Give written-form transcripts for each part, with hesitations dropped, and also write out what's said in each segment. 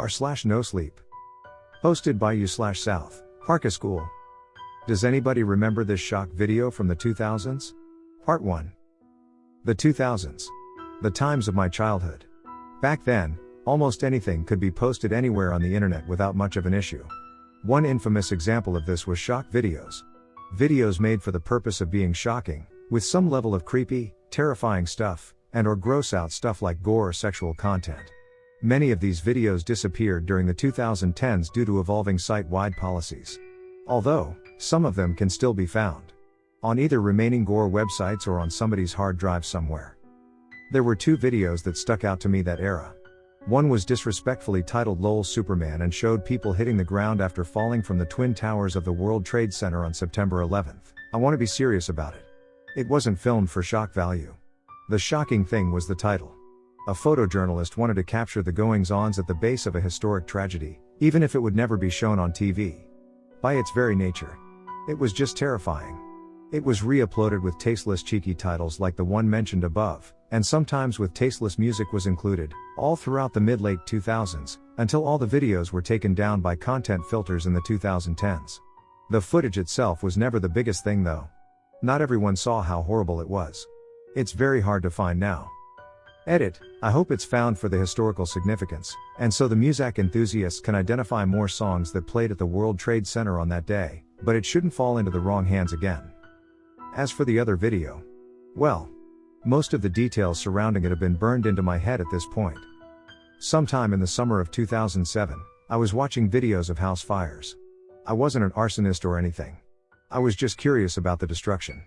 r/nosleep. Posted by you/SouthParkiscool. Does anybody remember this shock video from the 2000s? Part 1. The 2000s. The times of my childhood. Back then, almost anything could be posted anywhere on the internet without much of an issue. One infamous example of this was shock videos. Videos made for the purpose of being shocking, with some level of creepy, terrifying stuff, and/or gross out stuff like gore or sexual content. Many of these videos disappeared during the 2010s due to evolving site-wide policies. Although, some of them can still be found on either remaining gore websites or on somebody's hard drive somewhere. There were two videos that stuck out to me that era. One was disrespectfully titled "LOL Superman" and showed people hitting the ground after falling from the Twin Towers of the World Trade Center on September 11th. I want to be serious about it. It wasn't filmed for shock value. The shocking thing was the title. A photojournalist wanted to capture the goings-ons at the base of a historic tragedy, even if it would never be shown on TV. By its very nature, it was just terrifying. It was re-uploaded with tasteless cheeky titles like the one mentioned above, and sometimes with tasteless music was included, all throughout the mid-late 2000s, until all the videos were taken down by content filters in the 2010s. The footage itself was never the biggest thing though. Not everyone saw how horrible it was. It's very hard to find now. Edit, I hope it's found for the historical significance, and so the music enthusiasts can identify more songs that played at the World Trade Center on that day, but it shouldn't fall into the wrong hands again. As for the other video, well, most of the details surrounding it have been burned into my head at this point. Sometime in the summer of 2007, I was watching videos of house fires. I wasn't an arsonist or anything. I was just curious about the destruction.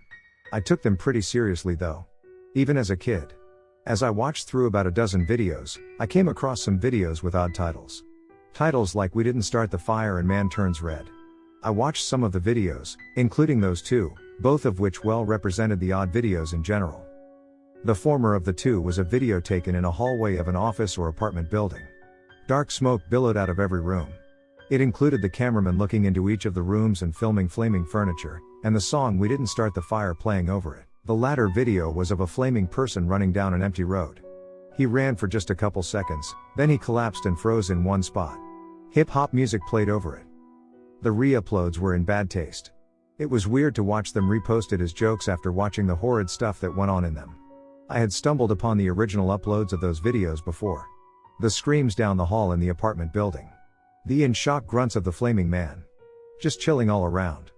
I took them pretty seriously though. Even as a kid. As I watched through about a dozen videos, I came across some videos with odd titles. Titles like "We Didn't Start the Fire" and "Man Turns Red." I watched some of the videos, including those two, both of which well represented the odd videos in general. The former of the two was a video taken in a hallway of an office or apartment building. Dark smoke billowed out of every room. It included the cameraman looking into each of the rooms and filming flaming furniture, and the song "We Didn't Start the Fire" playing over it. The latter video was of a flaming person running down an empty road. He ran for just a couple seconds, then he collapsed and froze in one spot. Hip-hop music played over it. The re-uploads were in bad taste. It was weird to watch them reposted as jokes after watching the horrid stuff that went on in them. I had stumbled upon the original uploads of those videos before. The screams down the hall in the apartment building. The in-shock grunts of the flaming man. Just chilling all around.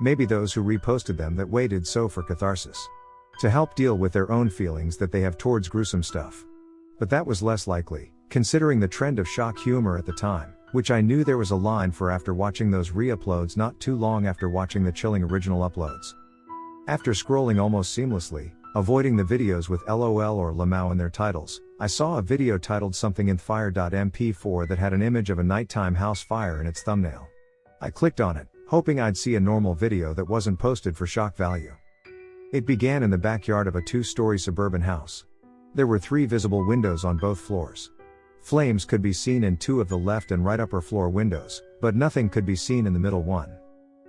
Maybe those who reposted them that way did so for catharsis. To help deal with their own feelings that they have towards gruesome stuff. But that was less likely, considering the trend of shock humor at the time, which I knew there was a line for after watching those re-uploads not too long after watching the chilling original uploads. After scrolling almost seamlessly, avoiding the videos with LOL or LMAO in their titles, I saw a video titled "Something in Fire.mp4" that had an image of a nighttime house fire in its thumbnail. I clicked on it, hoping I'd see a normal video that wasn't posted for shock value. It began in the backyard of a two-story suburban house. There were 3 visible windows on both floors. Flames could be seen in 2 of the left and right upper floor windows, but nothing could be seen in the middle one.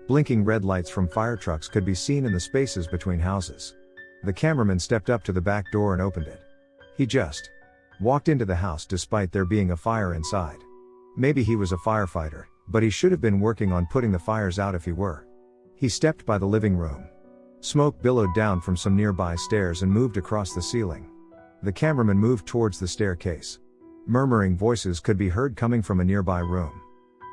Blinking red lights from fire trucks could be seen in the spaces between houses. The cameraman stepped up to the back door and opened it. He just walked into the house despite there being a fire inside. Maybe he was a firefighter, but he should have been working on putting the fires out if he were. He stepped by the living room. Smoke billowed down from some nearby stairs and moved across the ceiling. The cameraman moved towards the staircase. Murmuring voices could be heard coming from a nearby room.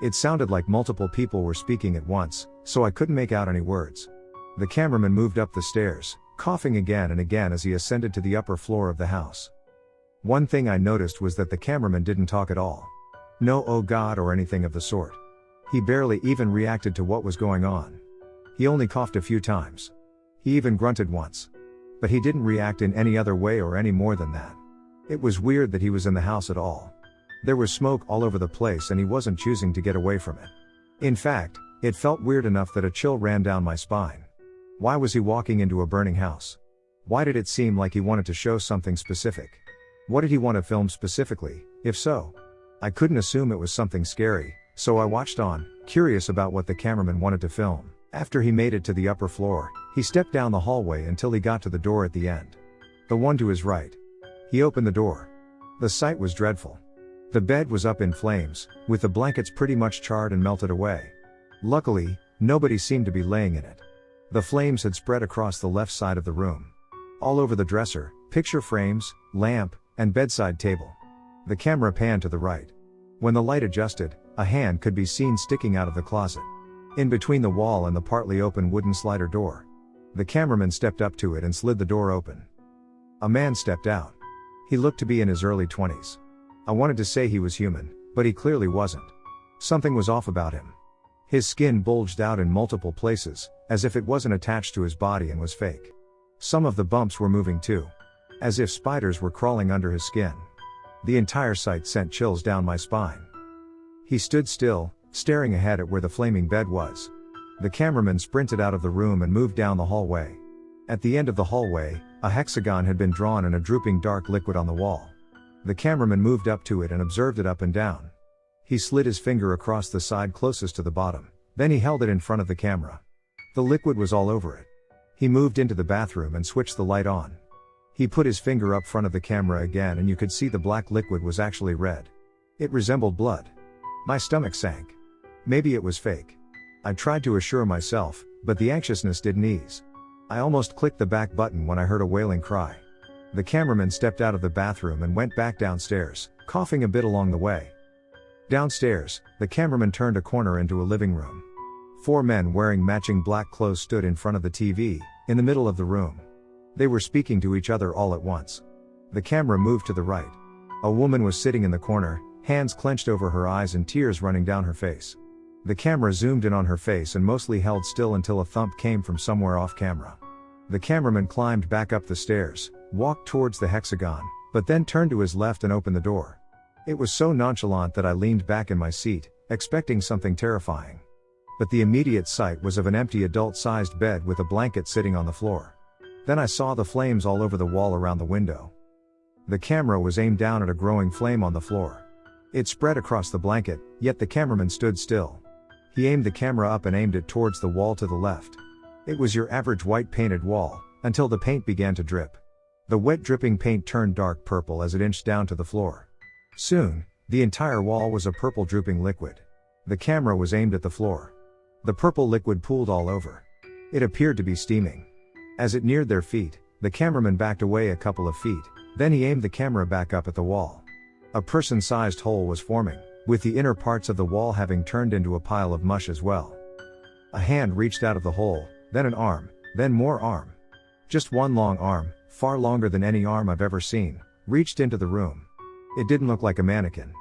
It sounded like multiple people were speaking at once, so I couldn't make out any words. The cameraman moved up the stairs, coughing again and again as he ascended to the upper floor of the house. One thing I noticed was that the cameraman didn't talk at all. No "oh God" or anything of the sort. He barely even reacted to what was going on. He only coughed a few times. He even grunted once. But he didn't react in any other way or any more than that. It was weird that he was in the house at all. There was smoke all over the place and he wasn't choosing to get away from it. In fact, it felt weird enough that a chill ran down my spine. Why was he walking into a burning house? Why did it seem like he wanted to show something specific? What did he want to film specifically, if so? I couldn't assume it was something scary, so I watched on, curious about what the cameraman wanted to film. After he made it to the upper floor, he stepped down the hallway until he got to the door at the end. The one to his right. He opened the door. The sight was dreadful. The bed was up in flames, with the blankets pretty much charred and melted away. Luckily, nobody seemed to be laying in it. The flames had spread across the left side of the room. All over the dresser, picture frames, lamp, and bedside table. The camera panned to the right. When the light adjusted, a hand could be seen sticking out of the closet. In between the wall and the partly open wooden slider door. The cameraman stepped up to it and slid the door open. A man stepped out. He looked to be in his early 20s. I wanted to say he was human, but he clearly wasn't. Something was off about him. His skin bulged out in multiple places, as if it wasn't attached to his body and was fake. Some of the bumps were moving too. As if spiders were crawling under his skin. The entire sight sent chills down my spine. He stood still, staring ahead at where the flaming bed was. The cameraman sprinted out of the room and moved down the hallway. At the end of the hallway, a hexagon had been drawn and a drooping dark liquid on the wall. The cameraman moved up to it and observed it up and down. He slid his finger across the side closest to the bottom, then he held it in front of the camera. The liquid was all over it. He moved into the bathroom and switched the light on. He put his finger up front of the camera again and you could see the black liquid was actually red. It resembled blood. My stomach sank. Maybe it was fake. I tried to assure myself, but the anxiousness didn't ease. I almost clicked the back button when I heard a wailing cry. The cameraman stepped out of the bathroom and went back downstairs, coughing a bit along the way. Downstairs, the cameraman turned a corner into a living room. 4 men wearing matching black clothes stood in front of the TV, in the middle of the room. They were speaking to each other all at once. The camera moved to the right. A woman was sitting in the corner, hands clenched over her eyes and tears running down her face. The camera zoomed in on her face and mostly held still until a thump came from somewhere off camera. The cameraman climbed back up the stairs, walked towards the hexagon, but then turned to his left and opened the door. It was so nonchalant that I leaned back in my seat, expecting something terrifying. But the immediate sight was of an empty adult-sized bed with a blanket sitting on the floor. Then I saw the flames all over the wall around the window. The camera was aimed down at a growing flame on the floor. It spread across the blanket, yet the cameraman stood still. He aimed the camera up and aimed it towards the wall to the left. It was your average white painted wall, until the paint began to drip. The wet dripping paint turned dark purple as it inched down to the floor. Soon, the entire wall was a purple drooping liquid. The camera was aimed at the floor. The purple liquid pooled all over. It appeared to be steaming. As it neared their feet, the cameraman backed away a couple of feet, then he aimed the camera back up at the wall. A person-sized hole was forming, with the inner parts of the wall having turned into a pile of mush as well. A hand reached out of the hole, then an arm, then more arm. Just one long arm, far longer than any arm I've ever seen, reached into the room. It didn't look like a mannequin.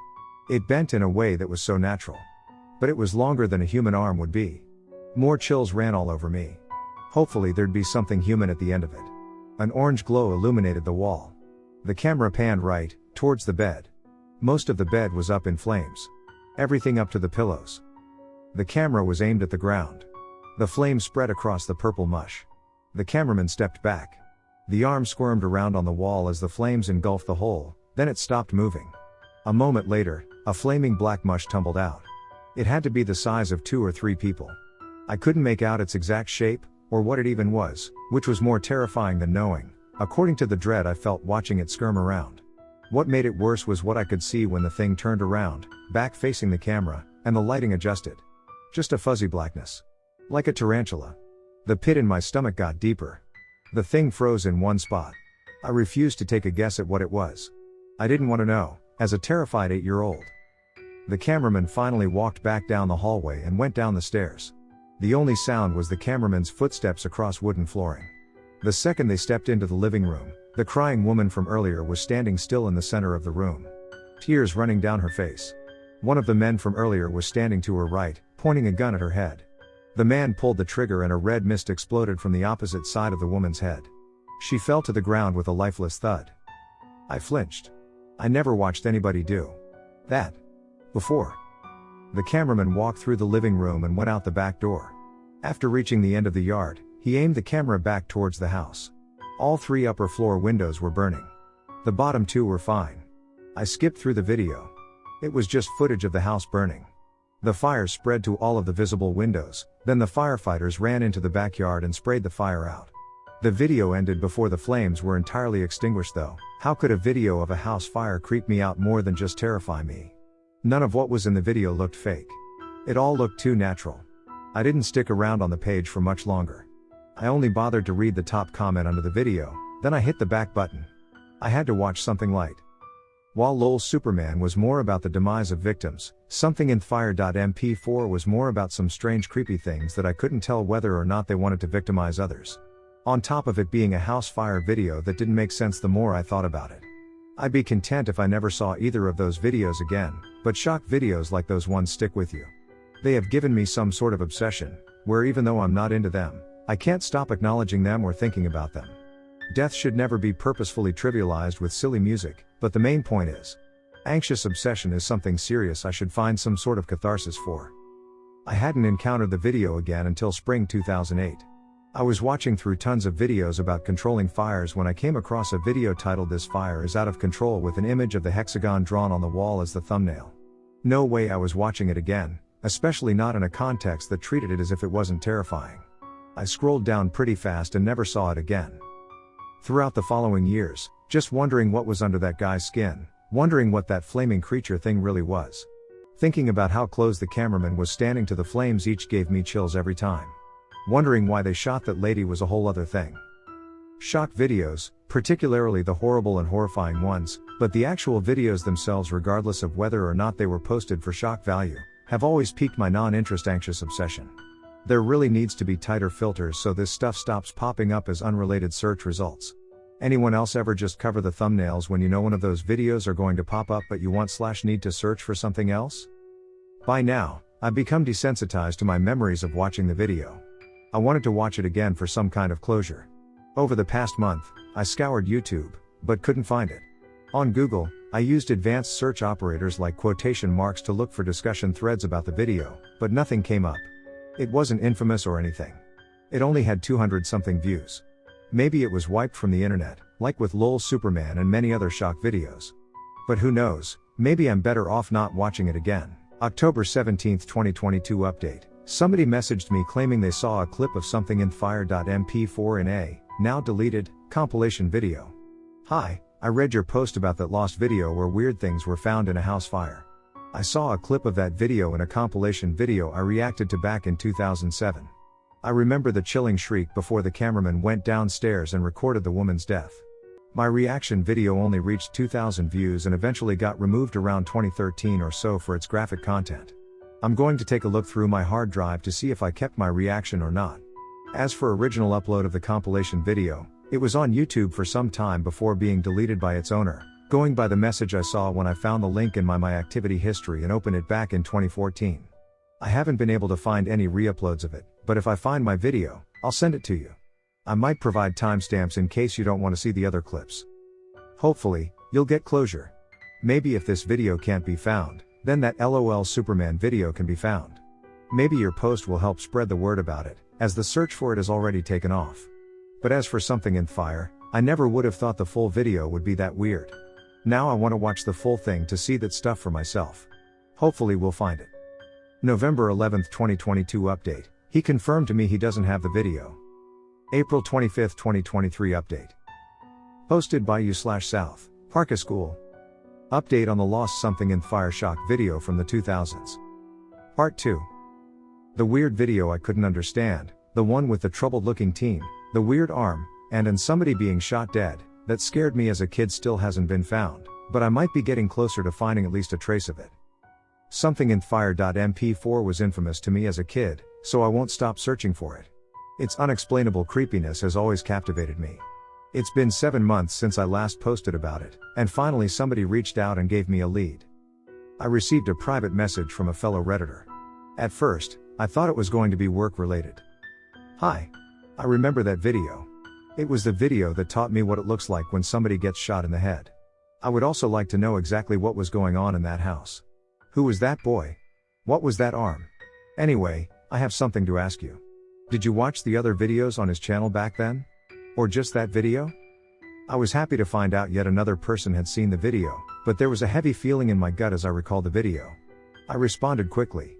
It bent in a way that was so natural. But it was longer than a human arm would be. More chills ran all over me. Hopefully there'd be something human at the end of it. An orange glow illuminated the wall. The camera panned right, towards the bed. Most of the bed was up in flames. Everything up to the pillows. The camera was aimed at the ground. The flames spread across the purple mush. The cameraman stepped back. The arm squirmed around on the wall as the flames engulfed the hole, then it stopped moving. A moment later, a flaming black mush tumbled out. It had to be the size of 2 or 3 people. I couldn't make out its exact shape, or what it even was, which was more terrifying than knowing, according to the dread I felt watching it skirm around. What made it worse was what I could see when the thing turned around, back facing the camera, and the lighting adjusted. Just a fuzzy blackness. Like a tarantula. The pit in my stomach got deeper. The thing froze in one spot. I refused to take a guess at what it was. I didn't want to know, as a terrified 8-year-old. The cameraman finally walked back down the hallway and went down the stairs. The only sound was the cameraman's footsteps across wooden flooring. The second they stepped into the living room, the crying woman from earlier was standing still in the center of the room. Tears running down her face. One of the men from earlier was standing to her right, pointing a gun at her head. The man pulled the trigger and a red mist exploded from the opposite side of the woman's head. She fell to the ground with a lifeless thud. I flinched. I never watched anybody do that before. The cameraman walked through the living room and went out the back door. After reaching the end of the yard, he aimed the camera back towards the house. All 3 upper floor windows were burning. The bottom 2 were fine. I skipped through the video. It was just footage of the house burning. The fire spread to all of the visible windows, then the firefighters ran into the backyard and sprayed the fire out. The video ended before the flames were entirely extinguished though. How could a video of a house fire creep me out more than just terrify me? None of what was in the video looked fake. It all looked too natural. I didn't stick around on the page for much longer. I only bothered to read the top comment under the video, then I hit the back button. I had to watch something light. While LOL Superman was more about the demise of victims, Something in Fire.mp4 was more about some strange creepy things that I couldn't tell whether or not they wanted to victimize others. On top of it being a house fire video that didn't make sense the more I thought about it. I'd be content if I never saw either of those videos again, but shock videos like those ones stick with you. They have given me some sort of obsession, where even though I'm not into them, I can't stop acknowledging them or thinking about them. Death should never be purposefully trivialized with silly music, but the main point is, anxious obsession is something serious I should find some sort of catharsis for. I hadn't encountered the video again until spring 2008. I was watching through tons of videos about controlling fires when I came across a video titled "This Fire is Out of Control" with an image of the hexagon drawn on the wall as the thumbnail. No way I was watching it again, especially not in a context that treated it as if it wasn't terrifying. I scrolled down pretty fast and never saw it again. Throughout the following years, just wondering what was under that guy's skin, wondering what that flaming creature thing really was. Thinking about how close the cameraman was standing to the flames each gave me chills every time. Wondering why they shot that lady was a whole other thing. Shock videos, particularly the horrible and horrifying ones, but the actual videos themselves regardless of whether or not they were posted for shock value, have always piqued my non-interest anxious obsession. There really needs to be tighter filters so this stuff stops popping up as unrelated search results. Anyone else ever just cover the thumbnails when you know one of those videos are going to pop up but you want/need to search for something else? By now, I've become desensitized to my memories of watching the video. I wanted to watch it again for some kind of closure. Over the past month, I scoured YouTube, but couldn't find it. On Google, I used advanced search operators like quotation marks to look for discussion threads about the video, but nothing came up. It wasn't infamous or anything. It only had 200-something views. Maybe it was wiped from the internet, like with LOL Superman and many other shock videos. But who knows, maybe I'm better off not watching it again. October 17, 2022 update. Somebody messaged me claiming they saw a clip of Something in Fire.mp4 in a, now deleted, compilation video. Hi, I read your post about that lost video where weird things were found in a house fire. I saw a clip of that video in a compilation video I reacted to back in 2007. I remember the chilling shriek before the cameraman went downstairs and recorded the woman's death. My reaction video only reached 2,000 views and eventually got removed around 2013 or so for its graphic content. I'm going to take a look through my hard drive to see if I kept my reaction or not. As for original upload of the compilation video, it was on YouTube for some time before being deleted by its owner, going by the message I saw when I found the link in my activity history and opened it back in 2014. I haven't been able to find any re-uploads of it, but if I find my video, I'll send it to you. I might provide timestamps in case you don't want to see the other clips. Hopefully, you'll get closure. Maybe if this video can't be found, then that LOL Superman video can be found. Maybe your post will help spread the word about it, as the search for it has already taken off. But as for Something in Fire, I never would have thought the full video would be that weird. Now I want to watch the full thing to see that stuff for myself. Hopefully we'll find it. November 11, 2022 update. He confirmed to me he doesn't have the video. April 25, 2023 update. Posted by you/SouthParkiscool. Update on the lost Something in Fire shock video from the 2000s. Part 2. The weird video I couldn't understand, the one with the troubled looking teen, the weird arm, and somebody being shot dead, that scared me as a kid still hasn't been found, but I might be getting closer to finding at least a trace of it. Something in Fire.mp4 was infamous to me as a kid, so I won't stop searching for it. Its unexplainable creepiness has always captivated me. It's been 7 months since I last posted about it, and finally somebody reached out and gave me a lead. I received a private message from a fellow Redditor. At first, I thought it was going to be work related. Hi. I remember that video. It was the video that taught me what it looks like when somebody gets shot in the head. I would also like to know exactly what was going on in that house. Who was that boy? What was that arm? Anyway, I have something to ask you. Did you watch the other videos on his channel back then? Or just that video? I was happy to find out yet another person had seen the video, but there was a heavy feeling in my gut as I recalled the video. I responded quickly.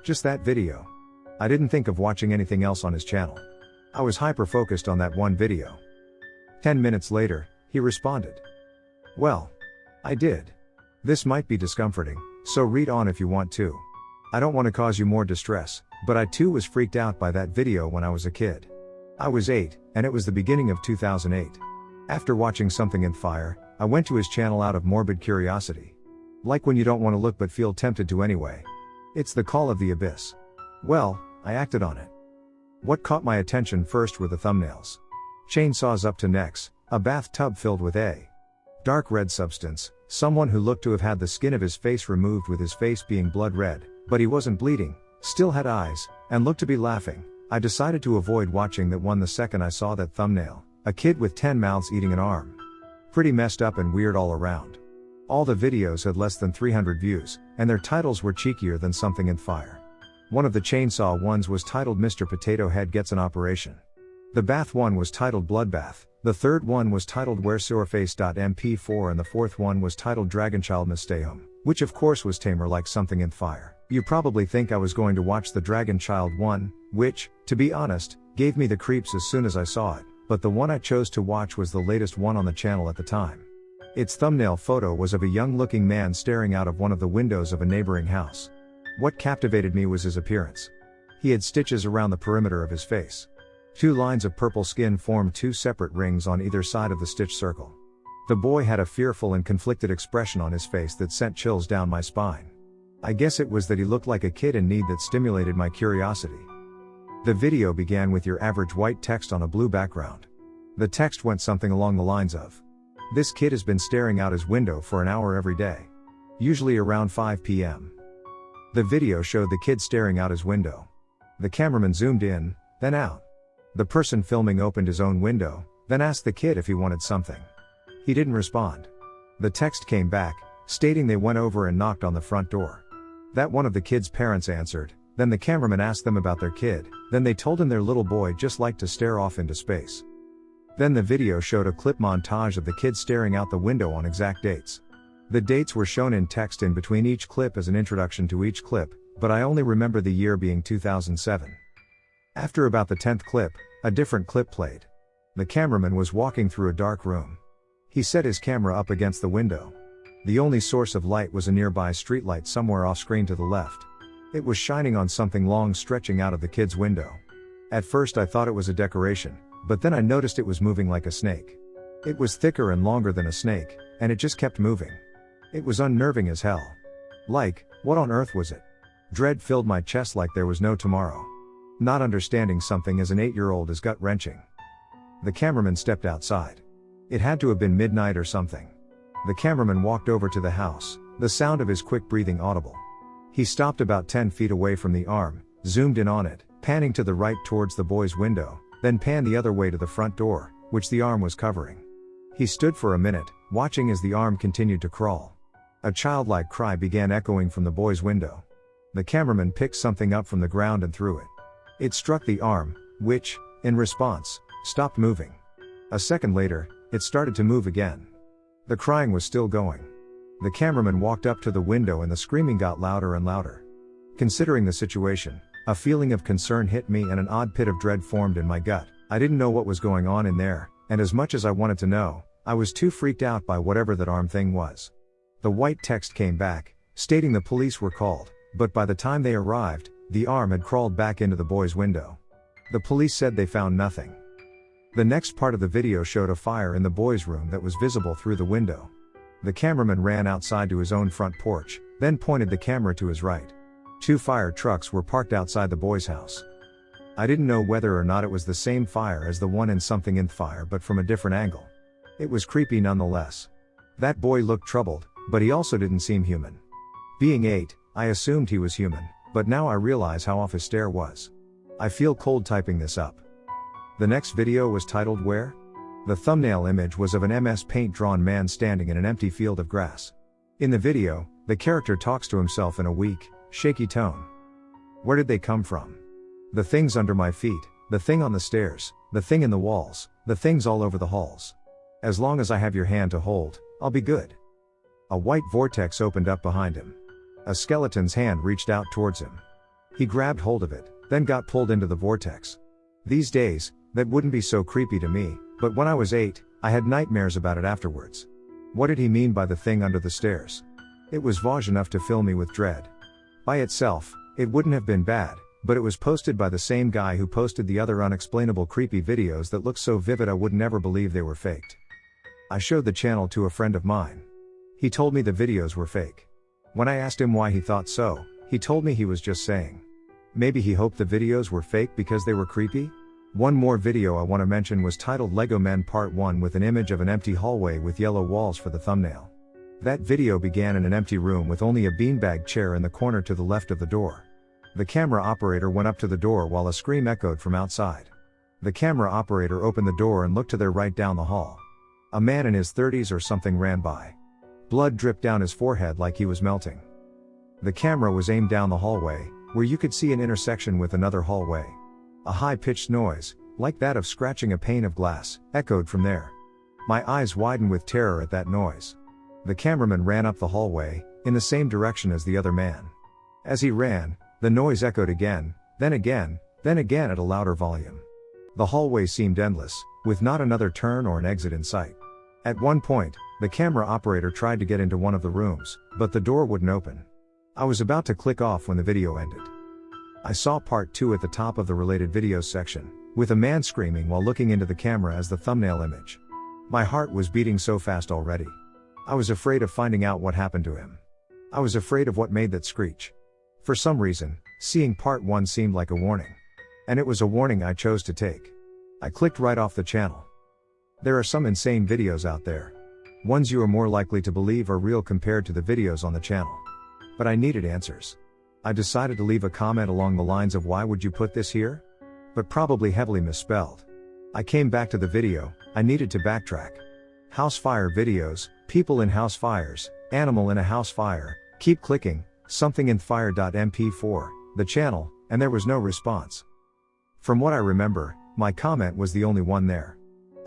Just that video. I didn't think of watching anything else on his channel. I was hyper-focused on that one video. 10 minutes later, he responded. Well, I did. This might be discomforting, so read on if you want to. I don't want to cause you more distress, but I too was freaked out by that video when I was a kid. I was 8, and it was the beginning of 2008. After watching Something in Fire, I went to his channel out of morbid curiosity. Like when you don't want to look but feel tempted to anyway. It's the call of the abyss. Well, I acted on it. What caught my attention first were the thumbnails. Chainsaws up to necks, a bathtub filled with a dark red substance, someone who looked to have had the skin of his face removed with his face being blood red, but he wasn't bleeding, still had eyes, and looked to be laughing. I decided to avoid watching that one the second I saw that thumbnail, a kid with 10 mouths eating an arm. Pretty messed up and weird all around. All the videos had less than 300 views, and their titles were cheekier than Something in Fire. One of the chainsaw ones was titled Mr. Potato Head Gets an Operation. The bath one was titled Bloodbath, the third one was titled Where Sourface.mp4 and the fourth one was titled Dragonchild Must Stay Home, which of course was tamer like Something in Fire. You probably think I was going to watch the Dragonchild one, which, to be honest, gave me the creeps as soon as I saw it, but the one I chose to watch was the latest one on the channel at the time. Its thumbnail photo was of a young-looking man staring out of one of the windows of a neighboring house. What captivated me was his appearance. He had stitches around the perimeter of his face. 2 lines of purple skin formed 2 separate rings on either side of the stitched circle. The boy had a fearful and conflicted expression on his face that sent chills down my spine. I guess it was that he looked like a kid in need that stimulated my curiosity. The video began with your average white text on a blue background. The text went something along the lines of, "This kid has been staring out his window for an hour every day. Usually around 5 p.m. The video showed the kid staring out his window. The cameraman zoomed in, then out. The person filming opened his own window, then asked the kid if he wanted something. He didn't respond. The text came back, stating they went over and knocked on the front door. That one of the kid's parents answered, then the cameraman asked them about their kid, then they told him their little boy just liked to stare off into space. Then the video showed a clip montage of the kid staring out the window on exact dates. The dates were shown in text in between each clip as an introduction to each clip, but I only remember the year being 2007. After about the 10th clip, a different clip played. The cameraman was walking through a dark room. He set his camera up against the window. The only source of light was a nearby streetlight somewhere off screen to the left. It was shining on something long stretching out of the kid's window. At first I thought it was a decoration, but then I noticed it was moving like a snake. It was thicker and longer than a snake, and it just kept moving. It was unnerving as hell. Like, what on earth was it? Dread filled my chest like there was no tomorrow. Not understanding something as an 8-year-old is gut-wrenching. The cameraman stepped outside. It had to have been midnight or something. The cameraman walked over to the house, the sound of his quick breathing audible. He stopped about 10 feet away from the arm, zoomed in on it, panning to the right towards the boy's window, then panned the other way to the front door, which the arm was covering. He stood for a minute, watching as the arm continued to crawl. A childlike cry began echoing from the boy's window. The cameraman picked something up from the ground and threw it. It struck the arm, which, in response, stopped moving. A second later, it started to move again. The crying was still going. The cameraman walked up to the window and the screaming got louder and louder. Considering the situation, a feeling of concern hit me and an odd pit of dread formed in my gut. I didn't know what was going on in there, and as much as I wanted to know, I was too freaked out by whatever that arm thing was. The white text came back, stating the police were called, but by the time they arrived, the arm had crawled back into the boy's window. The police said they found nothing. The next part of the video showed a fire in the boy's room that was visible through the window. The cameraman ran outside to his own front porch, then pointed the camera to his right. 2 fire trucks were parked outside the boy's house. I didn't know whether or not it was the same fire as the one in Something in Fire but from a different angle. It was creepy nonetheless. That boy looked troubled, but he also didn't seem human. Being 8, I assumed he was human, but now I realize how off his stare was. I feel cold typing this up. The next video was titled Where? The thumbnail image was of an MS Paint drawn man standing in an empty field of grass. In the video, the character talks to himself in a weak, shaky tone. Where did they come from? The things under my feet, the thing on the stairs, the thing in the walls, the things all over the halls. As long as I have your hand to hold, I'll be good. A white vortex opened up behind him. A skeleton's hand reached out towards him. He grabbed hold of it, then got pulled into the vortex. These days, That wouldn't be so creepy to me, but when I was 8, I had nightmares about it afterwards. What did he mean by the thing under the stairs? It was vague enough to fill me with dread. By itself, it wouldn't have been bad, but it was posted by the same guy who posted the other unexplainable creepy videos that looked so vivid I would never believe they were faked. I showed the channel to a friend of mine. He told me the videos were fake. When I asked him why he thought so, he told me he was just saying. Maybe he hoped the videos were fake because they were creepy? One more video I want to mention was titled Lego Men Part 1 with an image of an empty hallway with yellow walls for the thumbnail. That video began in an empty room with only a beanbag chair in the corner to the left of the door. The camera operator went up to the door while a scream echoed from outside. The camera operator opened the door and looked to their right down the hall. A man in his 30s or something ran by. Blood dripped down his forehead like he was melting. The camera was aimed down the hallway, where you could see an intersection with another hallway. A high-pitched noise, like that of scratching a pane of glass, echoed from there. My eyes widened with terror at that noise. The cameraman ran up the hallway, in the same direction as the other man. As he ran, the noise echoed again, then again at a louder volume. The hallway seemed endless, with not another turn or an exit in sight. At one point, the camera operator tried to get into one of the rooms, but the door wouldn't open. I was about to click off when the video ended. I saw part 2 at the top of the related videos section, with a man screaming while looking into the camera as the thumbnail image. My heart was beating so fast already. I was afraid of finding out what happened to him. I was afraid of what made that screech. For some reason, seeing part 1 seemed like a warning. And it was a warning I chose to take. I clicked right off the channel. There are some insane videos out there. Ones you are more likely to believe are real compared to the videos on the channel. But I needed answers. I decided to leave a comment along the lines of "Why would you put this here?" But probably heavily misspelled. I came back to the video. I needed to backtrack. House fire videos, people in house fires, animal in a house fire, keep clicking, something in fire.mp4, the channel, and there was no response. From what I remember, my comment was the only one there.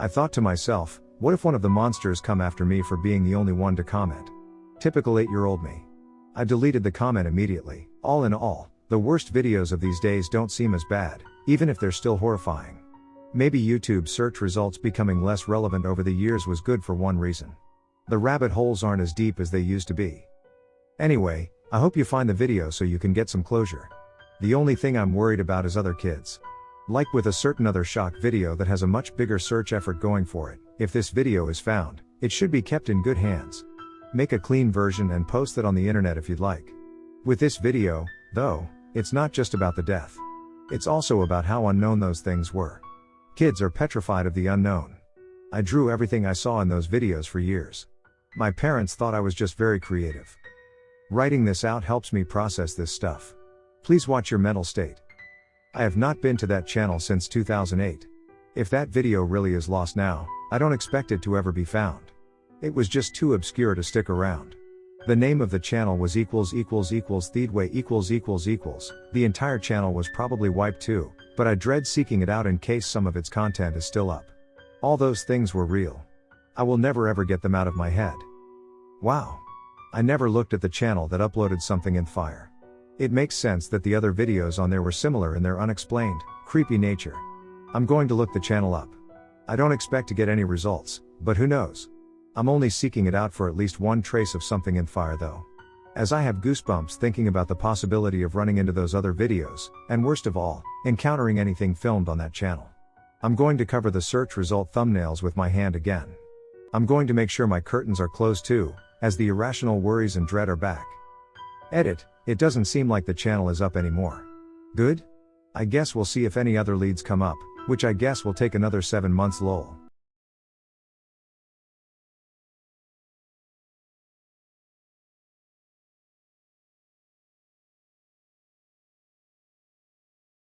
I thought to myself, what if one of the monsters come after me for being the only one to comment? Typical 8-year-old me. I deleted the comment immediately. All in all, the worst videos of these days don't seem as bad, even if they're still horrifying. Maybe YouTube search results becoming less relevant over the years was good for one reason. The rabbit holes aren't as deep as they used to be. Anyway, I hope you find the video so you can get some closure. The only thing I'm worried about is other kids. Like with a certain other shock video that has a much bigger search effort going for it, if this video is found, it should be kept in good hands. Make a clean version and post it on the internet if you'd like. With this video, though, it's not just about the death. It's also about how unknown those things were. Kids are petrified of the unknown. I drew everything I saw in those videos for years. My parents thought I was just very creative. Writing this out helps me process this stuff. Please watch your mental state. I have not been to that channel since 2008. If that video really is lost now, I don't expect it to ever be found. It was just too obscure to stick around. The name of the channel was Theedway . The entire channel was probably wiped too, but I dread seeking it out in case some of its content is still up. All those things were real. I will never ever get them out of my head. Wow. I never looked at the channel that uploaded something in fire. It makes sense that the other videos on there were similar in their unexplained, creepy nature. I'm going to look the channel up. I don't expect to get any results, but who knows? I'm only seeking it out for at least one trace of something in fire though. As I have goosebumps thinking about the possibility of running into those other videos, and worst of all, encountering anything filmed on that channel. I'm going to cover the search result thumbnails with my hand again. I'm going to make sure my curtains are closed too, as the irrational worries and dread are back. Edit, it doesn't seem like the channel is up anymore. Good? I guess we'll see if any other leads come up, which I guess will take another 7 months lol.